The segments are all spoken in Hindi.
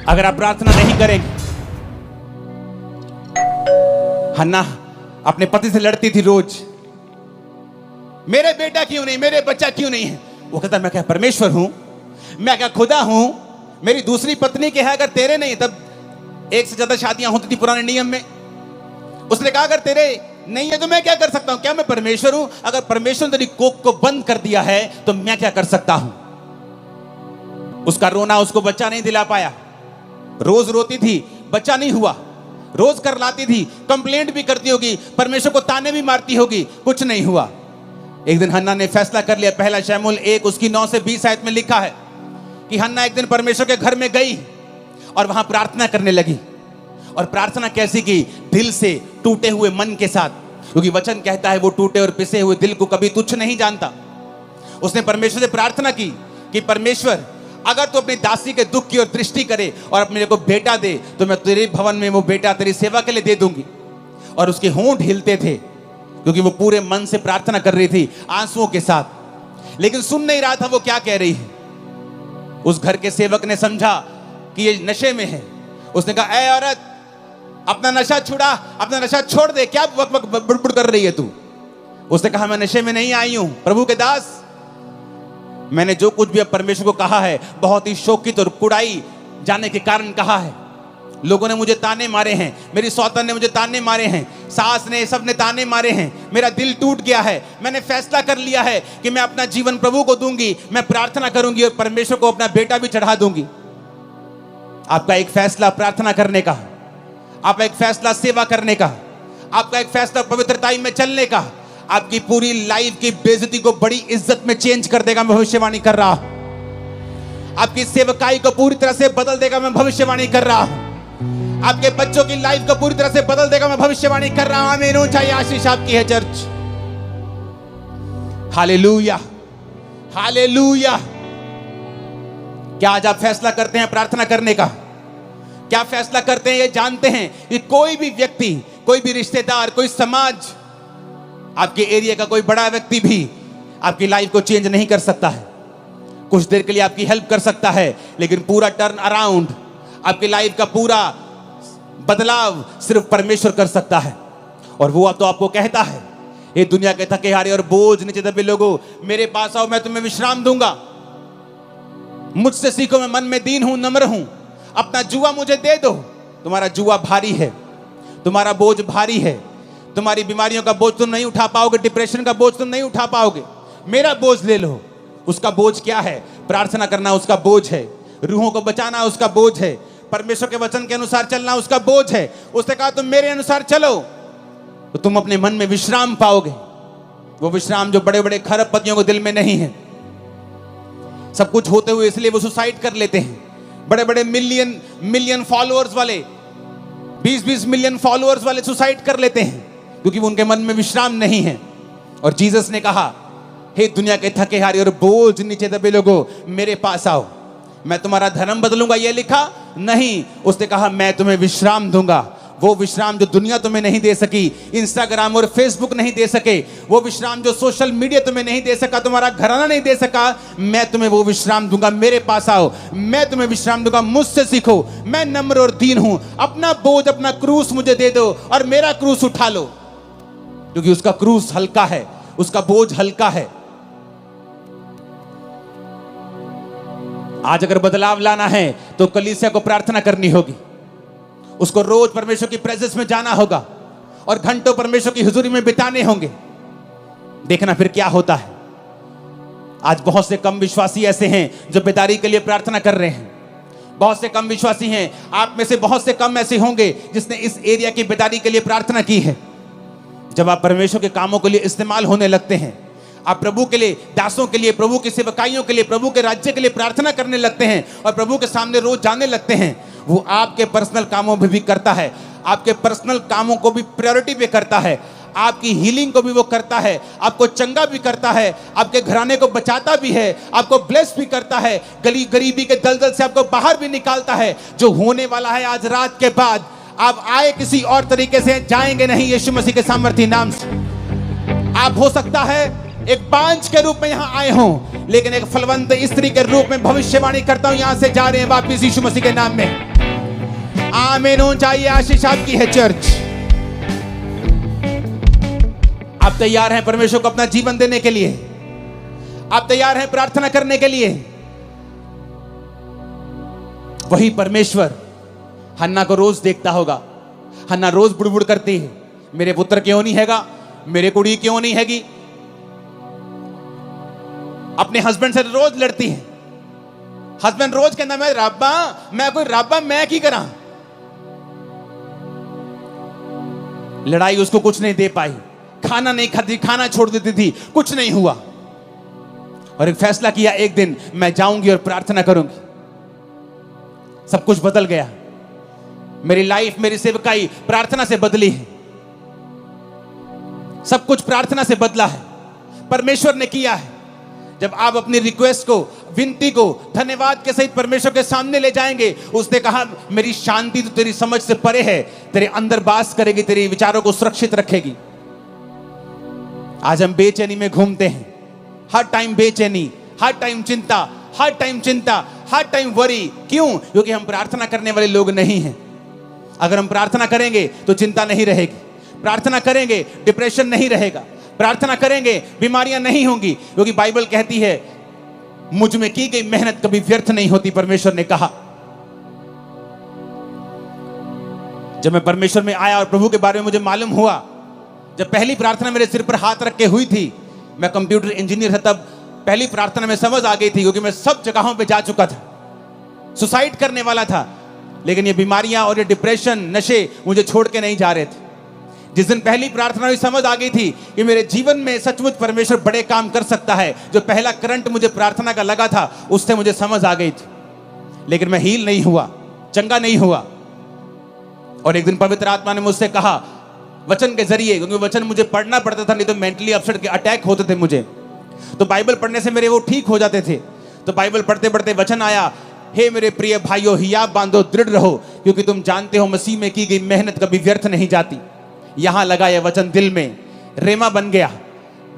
अगर आप प्रार्थना नहीं करेंगे, हन्ना अपने पति से लड़ती थी रोज, मेरे बेटा क्यों नहीं, मेरे बच्चा क्यों नहीं है। वो कहता मैं क्या परमेश्वर हूं, मैं क्या खुदा हूं, मेरी दूसरी पत्नी के है, अगर तेरे नहीं, तब एक से ज्यादा शादियां होती थी पुराने नियम में। उसने कहा अगर तेरे नहीं है तो मैं क्या कर सकता हूं, क्या मैं परमेश्वर हूं, अगर परमेश्वर ने तेरी कोख को बंद कर दिया है तो मैं क्या कर सकता हूं। उसका रोना उसको बच्चा नहीं दिला पाया, रोज रोती थी, बच्चा नहीं हुआ, रोज कर लाती थी, कंप्लेंट भी करती होगी, परमेश्वर को ताने भी मारती होगी, कुछ नहीं हुआ। एक दिन हन्ना ने फैसला कर लिया, पहला शमूएल 1 उसकी 9 से 20 आयत में लिखा है कि हन्ना एक दिन परमेश्वर के घर में गई और वहां प्रार्थना करने लगी। और प्रार्थना कैसी की, दिल से, टूटे हुए मन के साथ, क्योंकि वचन कहता है वो टूटे और पिसे हुए दिल को कभी तुच्छ नहीं जानता। उसने परमेश्वर से प्रार्थना की कि परमेश्वर अगर तू अपनी दासी के दुख की ओर दृष्टि करे और मेरे को बेटा दे तो मैं तेरे भवन में वो बेटा तेरी सेवा के लिए दे दूंगी। और उसके होंठ हिलते थे क्योंकि वो पूरे मन से प्रार्थना कर रही थी, आंसुओं के साथ, लेकिन सुन नहीं रहा था वो क्या कह रही है। उस घर के सेवक ने समझा कि ये नशे में है। उसने कहा ऐ औरत, अपना नशा छुड़ा, अपना नशा छोड़ दे, क्या वक वक बुड़बुड़ कर रही है तू। उसने कहा मैं नशे में नहीं आई हूं प्रभु के दास, मैंने जो कुछ भी अब परमेश्वर को कहा है बहुत ही शोकित और कुड़ाई जाने के कारण कहा है। लोगों ने मुझे ताने मारे हैं, मेरी सौतन ने मुझे ताने मारे हैं, सास ने, सब ने ताने मारे हैं, मेरा दिल टूट गया है। मैंने फैसला कर लिया है कि मैं अपना जीवन प्रभु को दूंगी, मैं प्रार्थना करूंगी और परमेश्वर को अपना बेटा भी चढ़ा दूंगी। आपका एक फैसला प्रार्थना करने का, आपका एक फैसला सेवा करने का, आपका एक फैसला पवित्रताई में चलने का आपकी पूरी लाइफ की बेइज्जती को बड़ी इज्जत में चेंज कर देगा। मैं भविष्यवाणी कर रहा हूं, आपकी सेवकाई को पूरी तरह से बदल देगा। मैं भविष्यवाणी कर रहा हूं, आपके बच्चों की लाइफ को पूरी तरह से बदल देगा। मैं भविष्यवाणी कर रहा हूं। आमीन। ऊंचाई आशीष आपकी है चर्च। Hallelujah, hallelujah. क्या आज आप फैसला करते हैं प्रार्थना करने का? क्या फैसला करते हैं ये जानते हैं कि कोई भी व्यक्ति, कोई भी रिश्तेदार, कोई समाज, आपके एरिया का कोई बड़ा व्यक्ति भी आपकी लाइफ को चेंज नहीं कर सकता है। कुछ देर के लिए आपकी हेल्प कर सकता है, लेकिन पूरा टर्न अराउंड, आपकी लाइफ का पूरा बदलाव सिर्फ परमेश्वर कर सकता है। और वो अब तो आपको कहता है, ये दुनिया के थके हारे और बोझ नीचे दबे लोगों, मेरे पास आओ, मैं तुम्हें विश्राम दूंगा। मुझसे सीखो, मैं मन में दीन हूं, नम्र हूं। अपना जुआ मुझे दे दो। तुम्हारा जुआ भारी है, तुम्हारा बोझ भारी है, तुम्हारी बीमारियों का बोझ तुम नहीं उठा पाओगे, डिप्रेशन का बोझ तुम नहीं उठा पाओगे। मेरा बोझ ले लो। उसका बोझ क्या है? प्रार्थना करना उसका बोझ है, रूहों को बचाना उसका बोझ है, परमेश्वर के वचन के अनुसार चलना उसका बोझ है। उसने कहा तुम मेरे अनुसार चलो तो तुम अपने मन में विश्राम पाओगे। वो विश्राम जो बड़े बड़े खरबपतियों को दिल में नहीं है। सब कुछ होते हुए इसलिए वो सुसाइड कर लेते हैं। बड़े बड़े मिलियन फॉलोअर्स वाले, 20 मिलियन फॉलोअर्स वाले सुसाइड कर लेते हैं क्योंकि उनके मन में विश्राम नहीं है। और जीसस ने कहा, हे दुनिया के थके हारे और बोझ नीचे दबे लोगों, मेरे पास आओ, मैं तुम्हारा धर्म बदलूंगा। ये लिखा नहीं, उसने कहा मैं तुम्हें विश्राम दूंगा। वो विश्राम जो दुनिया तुम्हें नहीं दे सकी, इंस्टाग्राम और फेसबुक नहीं दे सके, वो विश्राम जो सोशल मीडिया तुम्हें नहीं दे सका, तुम्हारा घराना नहीं दे सका, मैं तुम्हें वो विश्राम दूंगा। मेरे पास आओ, मैं तुम्हें विश्राम दूंगा। मुझसे सीखो, मैं नम्र और दीन हूं। अपना बोझ, अपना क्रूस मुझे दे दो और मेरा क्रूस उठा लो, क्योंकि उसका क्रूस हल्का है, उसका बोझ हल्का है। आज अगर बदलाव लाना है तो कलीसिया को प्रार्थना करनी होगी, उसको रोज परमेश्वर की प्रेजेंस में जाना होगा और घंटों परमेश्वर की हुजूरी में बिताने होंगे। देखना फिर क्या होता है। आज बहुत से कम विश्वासी ऐसे हैं जो बेदारी के लिए प्रार्थना कर रहे हैं। बहुत से कम विश्वासी हैं, आप में से बहुत से कम ऐसे होंगे जिसने इस एरिया की बेदारी के लिए प्रार्थना की है। जब आप परमेश्वर के कामों के लिए इस्तेमाल होने लगते हैं, आप प्रभु के लिए, दासों के लिए, प्रभु की सेवकाइयों के लिए, प्रभु के राज्य के लिए प्रार्थना करने लगते हैं और प्रभु के सामने रोज जाने लगते हैं, वो आपके पर्सनल कामों में भी करता है, आपके पर्सनल कामों को भी प्रायोरिटी पे करता है, आपकी हीलिंग को भी वो करता है, आपको चंगा भी करता है, आपके घराने को बचाता भी है, आपको ब्लेस भी करता है, गरीबी के दलदल से आपको बाहर भी निकालता है। जो होने वाला है आज रात के बाद, आप आए किसी और तरीके से, जाएंगे नहीं यीशु मसीह के सामर्थी नाम से। आप हो सकता है एक बांझ के रूप में यहां आए हों, लेकिन एक फलवंत स्त्री के रूप में भविष्यवाणी करता हूं, यहां से जा रहे हैं वापिस यीशु मसीह के नाम में। आमीन होना चाहिए। आशीष आपकी है चर्च। आप तैयार हैं परमेश्वर को अपना जीवन देने के लिए? आप तैयार हैं प्रार्थना करने के लिए? वही परमेश्वर हन्ना को रोज देखता होगा। हन्ना रोज बुड़बुड़ करती है, मेरे पुत्र क्यों नहीं हैगा, मेरे कुड़ी क्यों नहीं हैगी। अपने हस्बैंड से रोज लड़ती है। हस्बैंड रोज कहना मैं रब्बा, मैं कोई रब्बा मैं की करा। लड़ाई उसको कुछ नहीं दे पाई, खाना नहीं खाती, खाना छोड़ देती थी, कुछ नहीं हुआ। और एक फैसला किया, एक दिन मैं जाऊंगी और प्रार्थना करूंगी। सब कुछ बदल गया। मेरी लाइफ, मेरी सेवकाई प्रार्थना से बदली है। सब कुछ प्रार्थना से बदला है, परमेश्वर ने किया है। जब आप अपनी रिक्वेस्ट को, विनती को धन्यवाद के सहित परमेश्वर के सामने ले जाएंगे, उसने कहा मेरी शांति तो तेरी समझ से परे है, तेरे अंदर वास करेगी, तेरे विचारों को सुरक्षित रखेगी। आज हम बेचैनी में घूमते हैं, हर टाइम बेचैनी, हर टाइम चिंता, हर टाइम चिंता, हर टाइम वरी। क्यों? क्योंकि हम प्रार्थना करने वाले लोग नहीं हैं। अगर हम प्रार्थना करेंगे तो चिंता नहीं रहेगी, प्रार्थना करेंगे डिप्रेशन नहीं रहेगा, प्रार्थना करेंगे बीमारियां नहीं होंगी। क्योंकि बाइबल कहती है मुझ में की गई मेहनत कभी व्यर्थ नहीं होती, परमेश्वर ने कहा। जब मैं परमेश्वर में आया और प्रभु के बारे में मुझे मालूम हुआ, जब पहली प्रार्थना मेरे सिर पर हाथ रख के हुई थी, मैं कंप्यूटर इंजीनियर था, तब पहली प्रार्थना में समझ आ गई थी। क्योंकि मैं सब जगहों पे जा चुका था, सुसाइड करने वाला था, लेकिन ये बीमारियां और ये डिप्रेशन, नशे मुझे छोड़ के नहीं जा रहे थे। जिस दिन पहली प्रार्थना हुई, समझ आ गई थी कि मेरे जीवन में सचमुच परमेश्वर बड़े काम कर सकता है। जो पहला करंट मुझे प्रार्थना का लगा था, उससे मुझे समझ आ गई थी। लेकिन मैं हील नहीं हुआ, चंगा नहीं हुआ। और एक दिन पवित्र आत्मा ने मुझसे कहा वचन के जरिए, क्योंकि वचन मुझे पढ़ना पड़ता था, नहीं तो मेंटली अपसेट के अटैक होते थे मुझे। तो बाइबल पढ़ने से मेरे वो ठीक हो जाते थे। तो बाइबल पढ़ते पढ़ते वचन आया, हे मेरे प्रिय भाइयों, हियाब बांधो, दृढ़ रहो, क्योंकि तुम जानते हो मसीह में की गई मेहनत कभी व्यर्थ नहीं जाती। यहां लगा यह वचन दिल में, रेमा बन गया।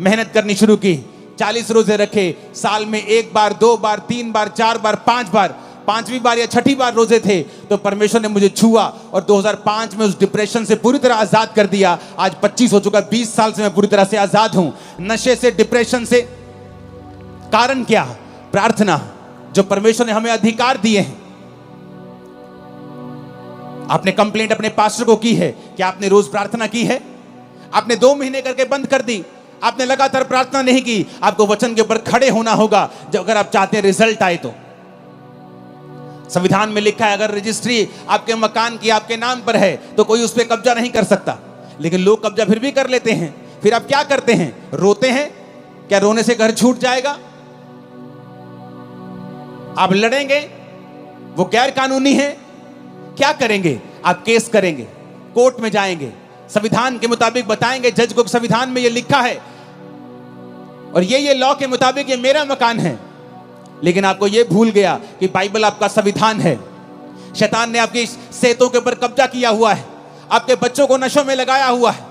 मेहनत करनी शुरू की, 40 रोजे रखे, साल में 1 बार, 2 बार, 3 बार, 4 बार, 5 बार, 5वीं बार या 6ठी बार रोजे थे तो परमेश्वर ने मुझे छुआ और 2005 में उस डिप्रेशन से पूरी तरह आजाद कर दिया। आज 25 हो चुका, 20 साल से मैं पूरी तरह से आजाद हूं नशे से, डिप्रेशन से। कारण क्या? प्रार्थना, जो परमेश्वर ने हमें अधिकार दिए हैं। आपने कंप्लेंट अपने पास्टर को की है कि आपने रोज प्रार्थना की है? आपने 2 महीने करके बंद कर दी, आपने लगातार प्रार्थना नहीं की। आपको वचन के ऊपर खड़े होना होगा जब अगर आप चाहते हैं रिजल्ट आए तो। संविधान में लिखा है अगर रजिस्ट्री आपके मकान की आपके नाम पर है तो कोई उस पर कब्जा नहीं कर सकता, लेकिन लोग कब्जा फिर भी कर लेते हैं। फिर आप क्या करते हैं? रोते हैं। क्या रोने से घर छूट जाएगा? आप लड़ेंगे, वो गैर कानूनी है। क्या करेंगे? आप केस करेंगे, कोर्ट में जाएंगे, संविधान के मुताबिक बताएंगे जज को संविधान में ये लिखा है और ये लॉ के मुताबिक ये मेरा मकान है। लेकिन आपको ये भूल गया कि बाइबल आपका संविधान है। शैतान ने आपकी सेहतों के ऊपर कब्जा किया हुआ है, आपके बच्चों को नशों में लगाया हुआ है,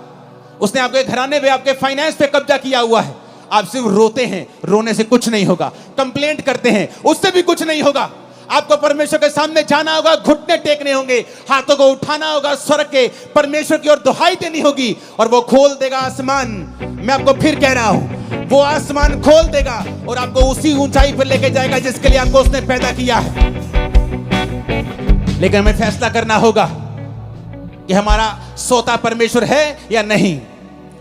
उसने आपके घराने पे, आपके फाइनेंस पे कब्जा किया हुआ है। आप सिर्फ रोते हैं, रोने से कुछ नहीं होगा। कंप्लेंट करते हैं, उससे भी कुछ नहीं होगा। आपको परमेश्वर के सामने जाना होगा, घुटने टेकने होंगे, हाथों को उठाना होगा, स्वर के परमेश्वर की ओर दुहाई देनी होगी और वो खोल देगा आसमान। मैं आपको फिर कह रहा हूं, वो आसमान खोल देगा और आपको उसी ऊंचाई पर लेके जाएगा जिसके लिए आपको उसने पैदा किया है। लेकिन हमें फैसला करना होगा कि हमारा सोता परमेश्वर है या नहीं।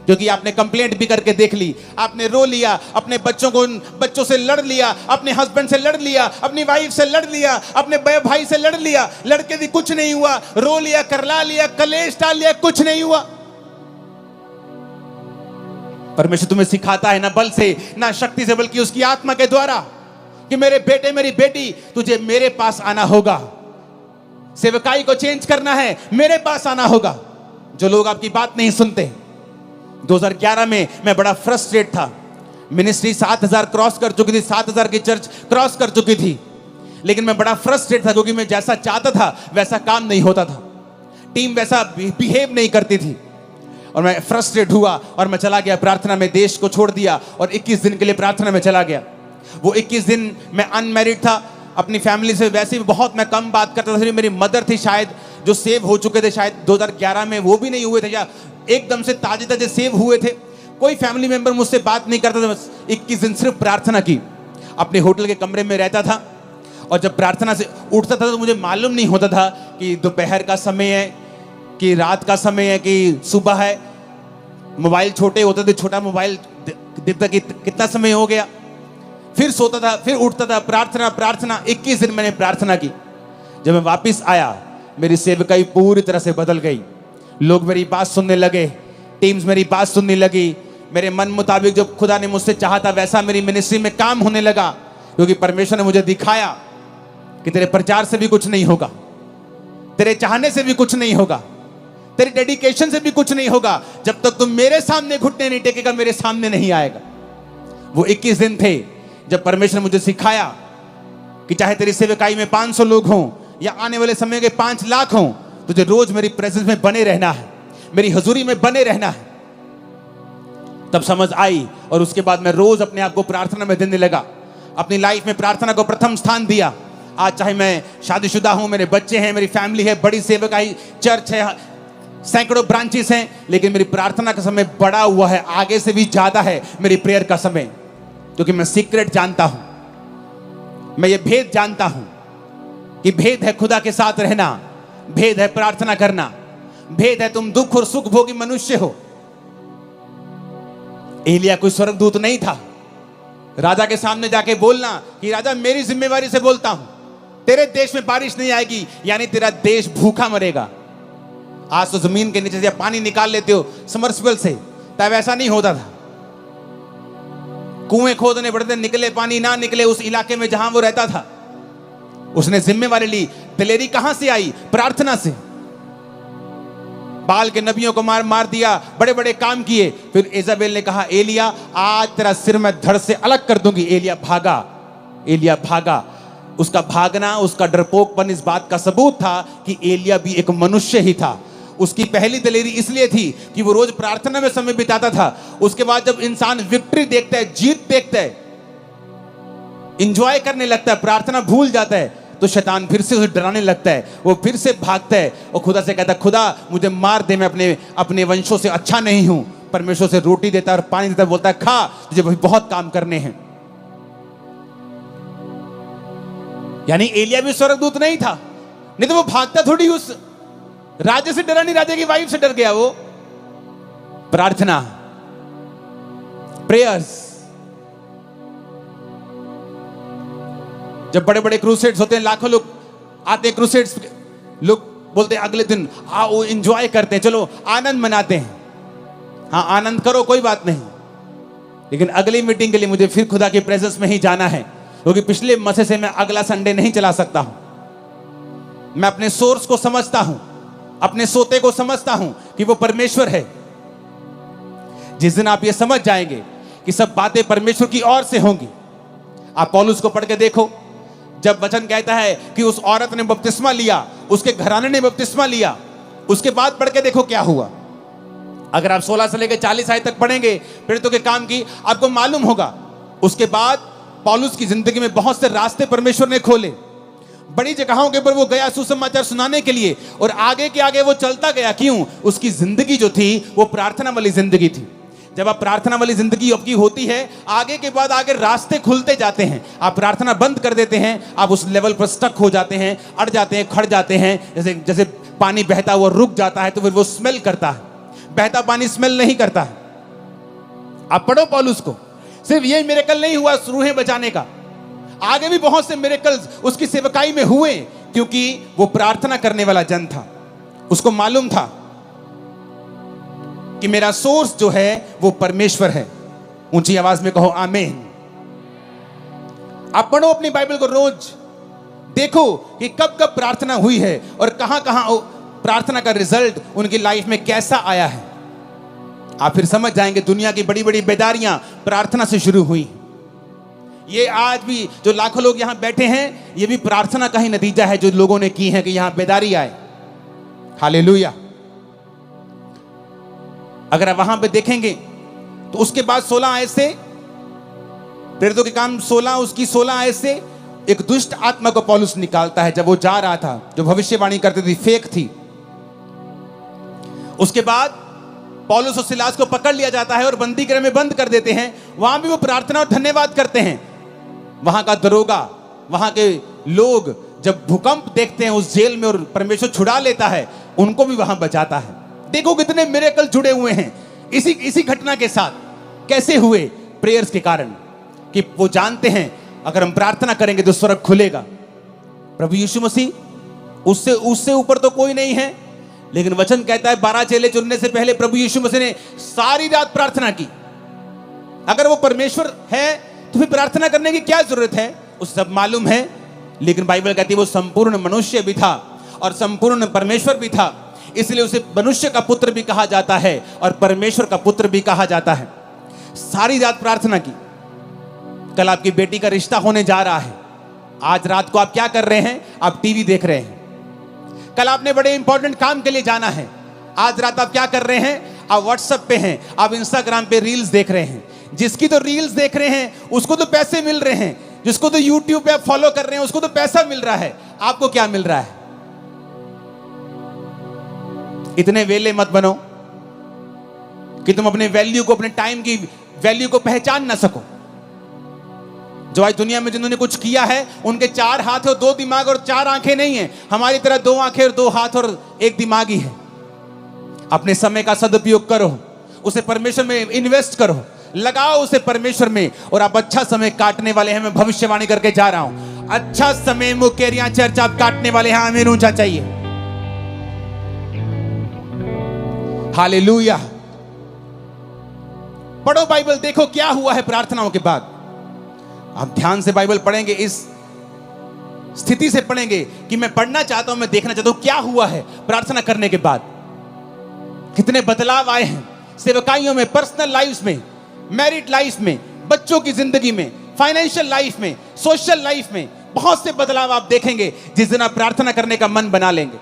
क्योंकि आपने कंप्लेंट भी करके देख ली, आपने रो लिया, अपने बच्चों से लड़ लिया, अपने हस्बैंड से लड़ लिया, अपनी वाइफ से लड़ लिया, अपने भाई से लड़ लिया, लड़के भी कुछ नहीं हुआ, रो लिया, करला लिया, कलेश डाल लिया, कुछ नहीं हुआ। परमेश्वर तुम्हें सिखाता है ना बल से ना शक्ति से, बल्कि उसकी आत्मा के द्वारा कि मेरे बेटे, मेरी बेटी, तुझे मेरे पास आना होगा। सेवकाई को चेंज करना है, मेरे पास आना होगा। जो लोग आपकी बात नहीं सुनते। 2011 में मैं बड़ा फ्रस्ट्रेट था। मिनिस्ट्री 7000 क्रॉस कर चुकी थी, 7000 की चर्च क्रॉस कर चुकी थी, लेकिन मैं बड़ा फ्रस्ट्रेट था क्योंकि मैं जैसा चाहता था वैसा काम नहीं होता था, टीम वैसा बिहेव नहीं करती थी। और मैं फ्रस्ट्रेट हुआ और मैं चला गया प्रार्थना में, देश को छोड़ दिया और 21 दिन के लिए प्रार्थना में चला गया। वो 21 दिन मैं अनमैरिड था, अपनी फैमिली से वैसे भी बहुत मैं कम बात करता था। मेरी मदर थी शायद जो सेव हो चुके थे शायद 2011 में, वो भी नहीं हुए थे, या एकदम से ताजे ताजे सेव हुए थे। कोई फैमिली मेंबर मुझसे बात नहीं करता था। बस 21 दिन सिर्फ प्रार्थना की। अपने होटल के कमरे में रहता था और जब प्रार्थना से उठता था तो मुझे मालूम नहीं होता था कि दोपहर का समय है, कि रात का समय है, कि सुबह है। मोबाइल छोटे होते थे, छोटा मोबाइल देखता कि कितना समय हो गया। फिर सोता था, फिर उठता था, प्रार्थना प्रार्थना। 21 दिन मैंने प्रार्थना की। जब मैं वापस आया, मेरी सेवकाई पूरी तरह से बदल गई। लोग मेरी बात सुनने लगे, टीम्स मेरी बात सुनने लगी। मेरे मन मुताबिक जो खुदा ने मुझसे चाहा था वैसा मेरी मिनिस्ट्री में काम होने लगा, क्योंकि परमेश्वर ने मुझे दिखाया कि तेरे प्रचार से भी कुछ नहीं होगा, तेरे चाहने से भी कुछ नहीं होगा, तेरे डेडिकेशन से भी कुछ नहीं होगा, जब तक तुम मेरे सामने घुटने नहीं टेकेगा, मेरे सामने नहीं आएगा। वो 21 दिन थे जब परमेश्वर ने मुझे सिखाया कि चाहे तेरी सेवकाई में 500 लोग हों या आने वाले समय के 5 लाख हों, तुझे रोज मेरी प्रेजेंस में बने रहना है, मेरी हजूरी में बने रहना है। तब समझ आई और उसके बाद मैं रोज अपने आप को प्रार्थना में देने लगा। अपनी लाइफ में प्रार्थना को प्रथम स्थान दिया। आज चाहे मैं शादीशुदा हूं, मेरे बच्चे हैं, मेरी फैमिली है, बड़ी सेवकाई चर्च है, सैकड़ों ब्रांचेस हैं, लेकिन मेरी प्रार्थना का समय बड़ा हुआ है, आगे से भी ज्यादा है मेरी प्रेयर का समय, क्योंकि मैं सीक्रेट जानता हूं, मैं ये भेद जानता हूं कि भेद है खुदा के साथ रहना, भेद है प्रार्थना करना, भेद है तुम दुख और सुख भोगी मनुष्य हो। एलिया कोई स्वर्गदूत नहीं था। राजा के सामने जाके बोलना कि राजा मेरी जिम्मेवारी से बोलता हूं, तेरे देश में बारिश नहीं आएगी, यानी तेरा देश भूखा मरेगा। आज तो जमीन के नीचे से पानी निकाल लेते हो समर्सिबल से, तब ऐसा नहीं होता था। कुएं खोदने पड़ते, निकले पानी ना निकले उस इलाके में जहां वो रहता था। उसने जिम्मेवारी ली। दिलेरी कहां से आई? प्रार्थना से। बाल के नबियों को मार दिया, बड़े बड़े काम किए। फिर इजाबेल ने कहा एलिया आज तेरा सिर मैं धड़ से अलग कर दूंगी। एलिया भागा, एलिया भागा। उसका भागना, उसका डरपोकपन इस बात का सबूत था कि एलिया भी एक मनुष्य ही था। उसकी पहली दलेरी इसलिए थी कि वो रोज प्रार्थना में समय बिताता था। उसके बाद जब इंसान विक्ट्री देखता है, जीत देखता है, इंजॉय करने लगता है, प्रार्थना भूल जाता है, तो शैतान फिर से उसे डराने लगता है। वो फिर से भागता है और खुदा से कहता है खुदा मुझे मार दे, मैं अपने वंशों से अच्छा नहीं हूं। परमेश्वर से रोटी देता है और पानी देता है, बोलता है खा, तुझे बहुत काम करने हैं। यानी एलिया भी स्वर्गदूत नहीं था, नहीं तो वो भागता थोड़ी उस राजे से डरा नहीं, राजे की वाइफ से डर गया। वो प्रार्थना, प्रेयर्स। जब बड़े बड़े क्रूसेड्स होते हैं, लाखों लोग आते हैं क्रूसेड्स, लोग बोलते हैं अगले दिन आओ एंजॉय करते हैं, चलो आनंद मनाते हैं। हाँ आनंद करो, कोई बात नहीं, लेकिन अगली मीटिंग के लिए मुझे फिर खुदा की प्रेजेंस में ही जाना है, क्योंकि पिछले मसे से मैं अगला संडे नहीं चला सकता हूं। मैं अपने सोर्स को समझता हूं, अपने सोते को समझता हूं कि वो परमेश्वर है। जिस दिन आप ये समझ जाएंगे कि सब बातें परमेश्वर की ओर से होंगी। आप पौलुस को पढ़ के देखो, जब वचन कहता है कि उस औरत ने बपतिस्मा लिया, उसके घराने ने बपतिस्मा लिया, उसके बाद पढ़ के देखो क्या हुआ। अगर आप 16 से लेकर 40 आयत तक पढ़ेंगे प्रेरितों के काम की, आपको मालूम होगा। उसके बाद पौलुस की जिंदगी में बहुत से रास्ते परमेश्वर ने खोले, बड़ी जगहों के ऊपर वो गया सुसमाचार सुनाने के लिए, और आगे के आगे वो चलता गया। क्यों? उसकी जिंदगी जो थी वो प्रार्थना वाली जिंदगी थी। जब आप प्रार्थना वाली जिंदगी आपकी होती है, आगे के बाद आगे रास्ते खुलते जाते हैं। आप प्रार्थना बंद कर देते हैं, आप उस लेवल पर स्टक हो जाते हैं, अड़ जाते हैं, खड़ जाते हैं। जैसे जैसे पानी बहता हुआ रुक जाता है तो फिर वो स्मेल करता है, बहता पानी स्मेल नहीं करता है। आप पढ़ो पौलुस को, सिर्फ ये मिरेकल नहीं हुआ रूहें बचाने का, आगे भी बहुत से मिरेकल्स उसकी सेवकाई में हुए, क्योंकि वो प्रार्थना करने वाला जन था। उसको मालूम था कि मेरा सोर्स जो है वो परमेश्वर है। ऊंची आवाज में कहो आमीन। आप पढ़ो अपनी बाइबल को, रोज देखो कि कब कब प्रार्थना हुई है और कहां कहां प्रार्थना का रिजल्ट उनकी लाइफ में कैसा आया है। आप फिर समझ जाएंगे दुनिया की बड़ी बड़ी बेदारियां प्रार्थना से शुरू हुई। ये आज भी जो लाखों लोग यहां बैठे हैं, ये भी प्रार्थना का ही नतीजा है जो लोगों ने की है कि यहां बेदारी आए। हालेलुया। अगर आप वहां पे देखेंगे तो उसके बाद 16 आयत से, प्रेरितों के काम 16 उसकी 16 आयत से एक दुष्ट आत्मा को पौलुस निकालता है जब वो जा रहा था, जो भविष्यवाणी करती थी, फेक थी। उसके बाद पौलुस और सिलास को पकड़ लिया जाता है और बंदी गृह में बंद कर देते हैं। वहां भी वो प्रार्थना और धन्यवाद करते हैं। वहां का दरोगा, वहां के लोग जब भूकंप देखते हैं उस जेल में और परमेश्वर छुड़ा लेता है, उनको भी वहां बचाता है। देखो कितने मिरेकल जुड़े हुए हैं इसी घटना के साथ। कैसे हुए? प्रेयर्स के कारण, कि वो जानते हैं अगर हम प्रार्थना करेंगे तो स्वर्ग खुलेगा। प्रभु यीशु मसीह उससे ऊपर तो कोई नहीं है, लेकिन वचन कहता है 12 चेले चुनने से पहले प्रभु यीशु मसीह ने सारी रात प्रार्थना की। अगर वो परमेश्वर है तो फिर प्रार्थना करने की क्या जरूरत है? उसे सब मालूम है। लेकिन बाइबल कहती है वो संपूर्ण मनुष्य भी था और संपूर्ण परमेश्वर भी था, इसलिए उसे मनुष्य का पुत्र भी कहा जाता है और परमेश्वर का पुत्र भी कहा जाता है। सारी रात प्रार्थना की। कल आपकी बेटी का रिश्ता होने जा रहा है। आज रात को आप क्या कर रहे हैं? आप टीवी देख रहे हैं। कल आपने बड़े इंपॉर्टेंट काम के लिए जाना है। आज रात आप क्या कर रहे हैं? आप व्हाट्सएप पे हैं, आप इंस्टाग्राम पे रील्स देख रहे हैं। जिसकी तो रील्स देख रहे हैं उसको तो पैसे मिल रहे हैं, जिसको तो यूट्यूब पे आप फॉलो कर रहे हैं उसको तो पैसा मिल रहा है। आपको क्या मिल रहा है? इतने वेले मत बनो कि तुम अपने वैल्यू को, अपने टाइम की वैल्यू को पहचान ना सको। जो आज दुनिया में जिन्होंने कुछ किया है उनके 4 हाथ और 2 दिमाग और 4 आंखें नहीं है। हमारी तरह 2 आंखें और 2 हाथ और 1 दिमाग ही है। अपने समय का सदुपयोग करो, उसे परमेश्वर में इन्वेस्ट करो, लगाओ उसे परमेश्वर में, और आप अच्छा समय काटने वाले हैं। मैं भविष्यवाणी करके जा रहा हूं, अच्छा समय मुकेरिया चर्च आप काटने वाले हैं। आमीन ऊंचा चाहिए। हालेलुया। पढ़ो बाइबल, देखो क्या हुआ है प्रार्थनाओं के बाद। आप ध्यान से बाइबल पढ़ेंगे, इस स्थिति से पढ़ेंगे कि मैं पढ़ना चाहता हूं, मैं देखना चाहता हूं क्या हुआ है प्रार्थना करने के बाद। कितने बदलाव आए हैं सेवकाइयों में, पर्सनल लाइफ में, मैरिड लाइफ में, बच्चों की जिंदगी में, फाइनेंशियल लाइफ में, सोशल लाइफ में। बहुत से बदलाव आप देखेंगे जिस दिन आप प्रार्थना करने का मन बना लेंगे।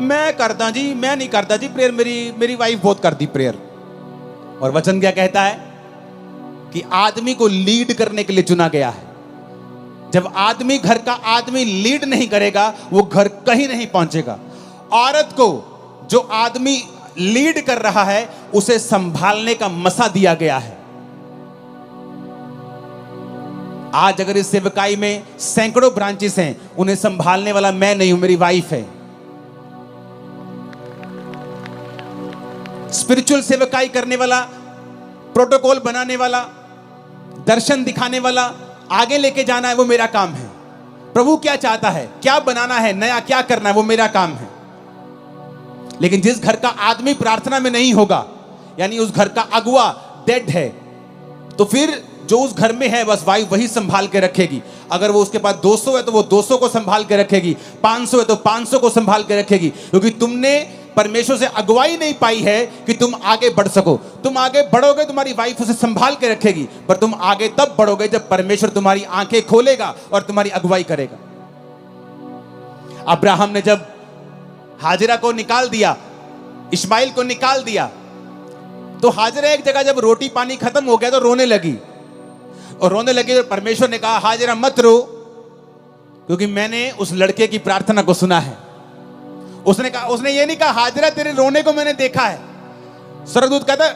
मैं करता जी, मैं नहीं करता जी प्रेयर, मेरी वाइफ बहुत करती प्रेयर। और वचन क्या कहता है कि आदमी को लीड करने के लिए चुना गया है। जब आदमी, घर का आदमी लीड नहीं करेगा, वो घर कहीं नहीं पहुंचेगा। औरत को जो आदमी लीड कर रहा है उसे संभालने का मसा दिया गया है। आज अगर इस सेवकाई में सैकड़ों ब्रांचेस हैं, उन्हें संभालने वाला मैं नहीं हूं, मेरी वाइफ है। स्पिरिचुअल सेवकाई करने वाला, प्रोटोकॉल बनाने वाला, दर्शन दिखाने वाला, आगे लेके जाना है, वो मेरा काम है। प्रभु क्या चाहता है, क्या बनाना है, नया क्या करना है, वो मेरा काम है। लेकिन जिस घर का आदमी प्रार्थना में नहीं होगा, यानी उस घर का अगुआ डेड है, तो फिर जो उस घर में है बस वाइफ वही संभाल के रखेगी। अगर वो उसके पास 200 है तो वो 200 को संभाल के रखेगी, 500 है तो 500 को संभाल के रखेगी, क्योंकि तुमने परमेश्वर से अगुवाई नहीं पाई है कि तुम आगे बढ़ सको। तुम आगे बढ़ोगे, तुम्हारी वाइफ उसे संभाल के रखेगी, पर तुम आगे तब बढ़ोगे जब परमेश्वर तुम्हारी आंखें खोलेगा और तुम्हारी अगुवाई करेगा। अब्राहम ने जब हाजिरा को निकाल दिया, इस्माइल को निकाल दिया, तो हाजिरा एक जगह जब रोटी पानी खत्म हो गया तो रोने लगी। और रोने लगी तो परमेश्वर ने कहा, हाजिरा मत रो, क्योंकि मैंने उस लड़के की प्रार्थना को सुना है। उसने ये नहीं कहा, हाजिरा तेरे रोने को मैंने देखा है। स्वर्गदूत कहता,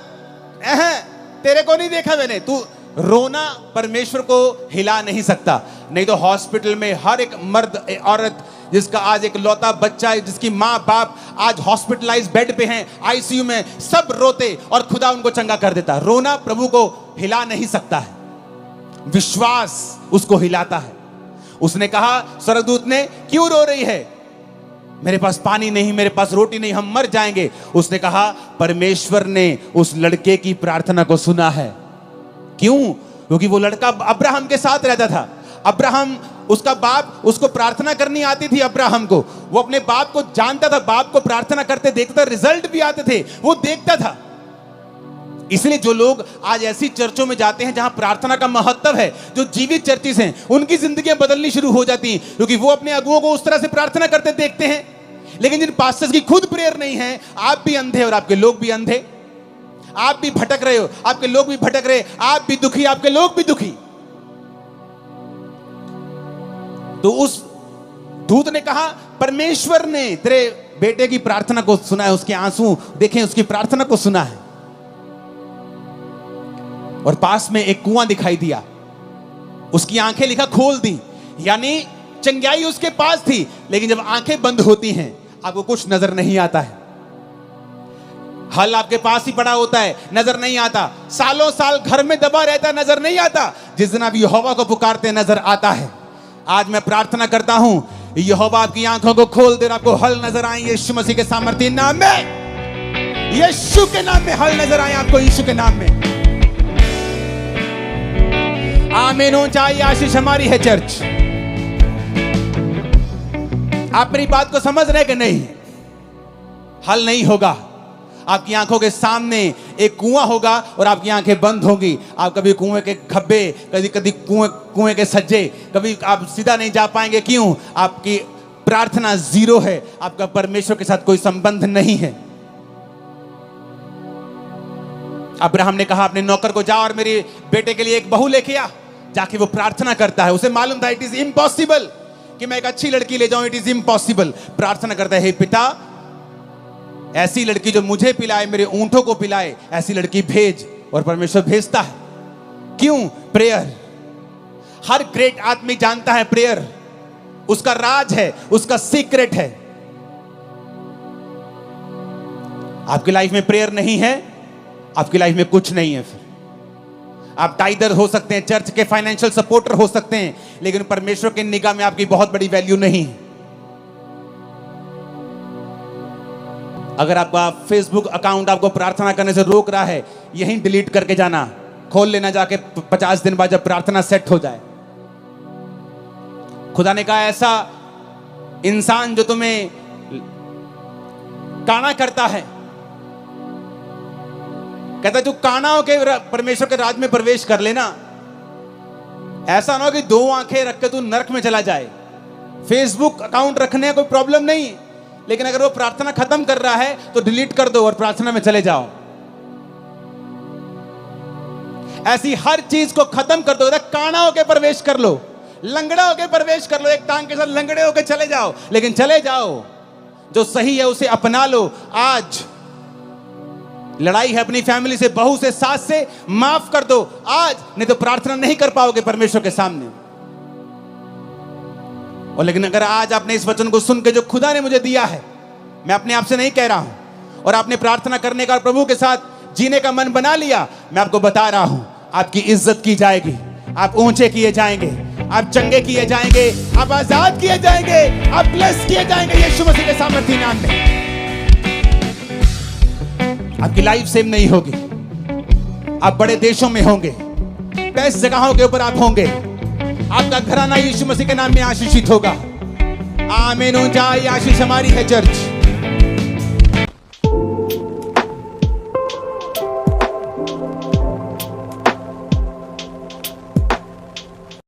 तेरे को नहीं देखा मैंने, तू रोना परमेश्वर को हिला नहीं सकता। नहीं तो हॉस्पिटल में हर एक मर्द औरत जिसका आज एक लौता बच्चा है, जिसकी माँ बाप आज हॉस्पिटलाइज बेड पे हैं, आईसीयू में, सब रोते और खुदा उनको चंगा कर देता। रोना प्रभु को हिला नहीं सकता है, विश्वास उसको हिलाता है। उसने कहा, स्वर्गदूत ने, क्यों रो रही है? मेरे पास पानी नहीं, मेरे पास रोटी नहीं, हम मर जाएंगे। उसने कहा, परमेश्वर ने उस लड़के की प्रार्थना को सुना है। क्यों? क्योंकि वो लड़का अब्राहम के साथ रहता था। अब्राहम, उसका बाप, उसको प्रार्थना करनी आती थी अब्राहम को। वो अपने बाप को जानता था, बाप को प्रार्थना करते देखता, रिजल्ट भी आते थे, वो देखता था। इसलिए जो लोग आज ऐसी चर्चों में जाते हैं जहां प्रार्थना का महत्व है, जो जीवित चर्चिस हैं, उनकी जिंदगियां बदलनी शुरू हो जाती हैं, क्योंकि वो अपने अगुओं को उस तरह से प्रार्थना करते देखते हैं। लेकिन जिन पास्टर्स की खुद प्रेयर नहीं है, आप भी अंधे और आपके लोग भी अंधे। आप भी भटक रहे हो, आपके लोग भी भटक रहे, आप भी दुखी, आपके लोग भी दुखी। तो उस दूत ने कहा, परमेश्वर ने तेरे बेटे की प्रार्थना को सुना है, उसके आंसू देखें, उसकी प्रार्थना को सुना है। और पास में एक कुआं दिखाई दिया, उसकी आंखें लिखा खोल दी, यानी चंगाई उसके पास थी, लेकिन जब आंखें बंद होती हैं आपको कुछ नजर नहीं आता है। हल आपके पास ही पड़ा होता है, नजर नहीं आता। सालों साल घर में दबा रहता है, नजर नहीं आता। जिस दिन आप यहोवा को पुकारते हैं नजर आता है। आज मैं प्रार्थना करता हूं, यहोवा आपकी आंखों को खोल दे, आपको हल नजर आए यीशु मसीह के सामर्थ्य नाम में। यीशु के नाम में हल नजर आए आपको, यीशु के नाम में। आमीन। ऊंचाई आशीष हमारी है चर्च। आप मेरी बात को समझ रहे कि नहीं? हल नहीं होगा, आपकी आंखों के सामने एक कुआं होगा और आपकी आंखें बंद होंगी। आप कभी कुएं के खब्बे, कभी कभी कुएं के सज्जे, कभी आप सीधा नहीं जा पाएंगे। क्यों? आपकी प्रार्थना जीरो है, आपका परमेश्वर के साथ कोई संबंध नहीं है। अब्राहम ने कहा अपने नौकर को, जा और मेरे बेटे के लिए एक बहू लेके आ। जाके वो प्रार्थना करता है, उसे मालूम था इट इज इम्पॉसिबल कि मैं एक अच्छी लड़की ले जाऊं, इट इज इम्पॉसिबल। प्रार्थना करता है, हे पिता, ऐसी लड़की जो मुझे पिलाए, मेरे ऊंटों को पिलाए, ऐसी लड़की भेज। और परमेश्वर भेजता है। क्यों? प्रेयर। हर ग्रेट आदमी जानता है प्रेयर उसका राज है, उसका सीक्रेट है। आपकी लाइफ में प्रेयर नहीं है, आपकी लाइफ में कुछ नहीं है। फिर आप टाइडर हो सकते हैं, चर्च के फाइनेंशियल सपोर्टर हो सकते हैं, लेकिन परमेश्वर की निगाह में आपकी बहुत बड़ी वैल्यू नहीं है। अगर आपका फेसबुक अकाउंट आपको प्रार्थना करने से रोक रहा है, यहीं डिलीट करके जाना, खोल लेना जाके 50 दिन बाद जब प्रार्थना सेट हो जाए। खुदा ने कहा, ऐसा इंसान जो तुम्हें काना करता है, कहता है तू काना होके परमेश्वर के राज में प्रवेश कर लेना। ऐसा ना हो कि 2 आंखें रख के तू नरक में चला जाए। फेसबुक अकाउंट रखने का कोई प्रॉब्लम नहीं, लेकिन अगर वो प्रार्थना खत्म कर रहा है तो डिलीट कर दो और प्रार्थना में चले जाओ। ऐसी हर चीज को खत्म कर दो। काना होके प्रवेश कर लो, लंगड़ा होके प्रवेश कर लो, एक टांग के साथ लंगड़े होके चले जाओ, लेकिन चले जाओ। जो सही है उसे अपना लो। आज लड़ाई है अपनी फैमिली से, बहू से, सास से, माफ कर दो आज, नहीं तो प्रार्थना नहीं कर पाओगे परमेश्वर के सामने। और लेकिन अगर आज आपने इस वचन को सुन के जो खुदा ने मुझे दिया है, मैं अपने आप से नहीं कह रहा हूं, और आपने प्रार्थना करने का और प्रभु के साथ जीने का मन बना लिया, मैं आपको बता रहा हूं, आपकी इज्जत की जाएगी, आप ऊंचे किए जाएंगे, आप चंगे किए जाएंगे, आप आजाद किए जाएंगे, आप ब्लेस किए जाएंगे यीशु मसीह के सामर्थ्य नाम में। आपकी लाइफ सेम नहीं होगी, आप बड़े देशों में होंगे, बेस्ट जगहों के ऊपर आप होंगे, आपका घराना यीशु मसीह के नाम में आशीषित होगा। आमीन। ऊंचाई आशीष हमारी है चर्च।